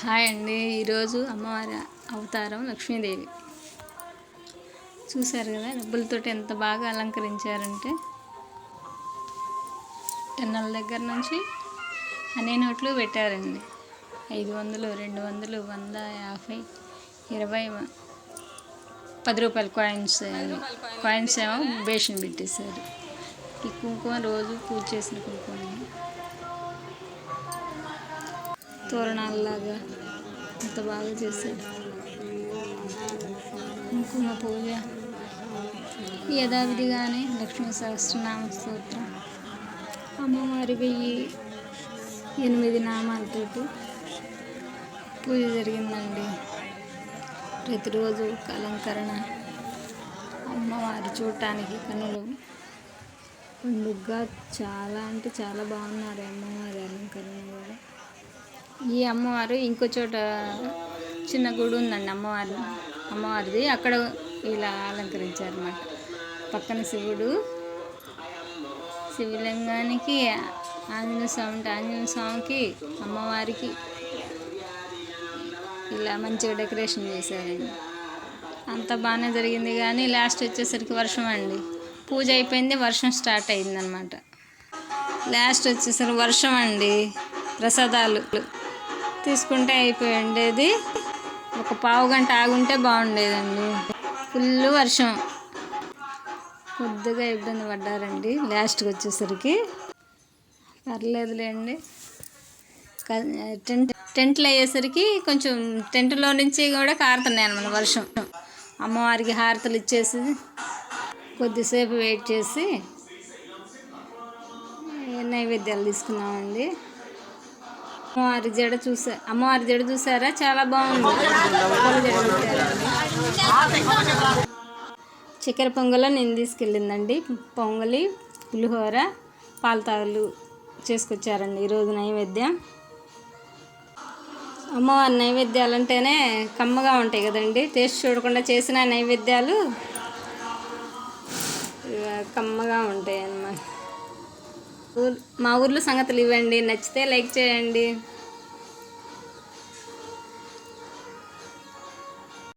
Hi అండి. ఈరోజు అమ్మవారి అవతారం లక్ష్మీదేవి చూశారు కదా. డబ్బులతోటి ఎంత బాగా అలంకరించారంటే టెన్నల దగ్గర నుంచి అన్ని నోట్లు పెట్టారండి. 500, 200, 100, 50, 20, 10 రూపాయల కాయిన్స్ ఏమో బేషన్ పెట్టేశారు. ఈ కుంకుమ రోజు పూజ చేసిన కుంకుమ తోరణాలలాగా ఎంత బాగా చేశాడు. కుంకుమ పూజ యథావిధిగానే లక్ష్మీ సహస్రనామ స్తోత్రం, అమ్మవారి 1008 నామాలతోటి పూజ జరిగిందండి. ప్రతిరోజు అలంకరణ అమ్మవారు చూడటానికి కనులు పండుగగా చాలా అంటే చాలా బాగున్నారు. అమ్మవారి అలంకరణ కూడా. ఈ అమ్మవారు ఇంకో చోట చిన్న గుడి ఉందండి అమ్మవారిది, అక్కడ ఇలా అలంకరించారన్నమాట. పక్కన శివలింగానికి ఆంజనేయ స్వామికి అమ్మవారికి ఇలా మంచిగా డెకరేషన్ చేశారండి. అంత బాగానే జరిగింది. కానీ లాస్ట్ వచ్చేసరికి వర్షం అండి. పూజ అయిపోయింది, వర్షం స్టార్ట్ అయిందనమాట. లాస్ట్ వచ్చేసరికి వర్షం అండి. ప్రసాదాలు తీసుకుంటే అయిపోయి ఉండేది. ఒక పావు గంట ఆగుంటే బాగుండేదండి. ఫుల్ వర్షం, కొద్దిగా ఇబ్బంది పడ్డారండి. లాస్ట్కి వచ్చేసరికి పర్లేదులేండి. టెంట్లు అయ్యేసరికి కొంచెం టెంట్లో నుంచి కూడా కారుతున్నాయి అన్నమాట వర్షం. అమ్మవారికి హారతలు ఇచ్చేసి కొద్దిసేపు వెయిట్ చేసి నైవేద్యాలు తీసుకున్నామండి. అమ్మవారి జడ చూసారా, చాలా బాగుంది. చక్కెర పొంగల్ నేను తీసుకెళ్ళిందండి. పొంగలి, పులిహోర, పాలతాలు చేసుకొచ్చారండి ఈరోజు నైవేద్యం. అమ్మవారి నైవేద్యాలు అంటేనే కమ్మగా ఉంటాయి కదండి. టేస్ట్ చూడకుండా చేసిన నైవేద్యాలు కమ్మగా ఉంటాయి అన్నమాట. మా ఊర్లో సంగతులు ఇవ్వండి. నచ్చితే లైక్ చేయండి.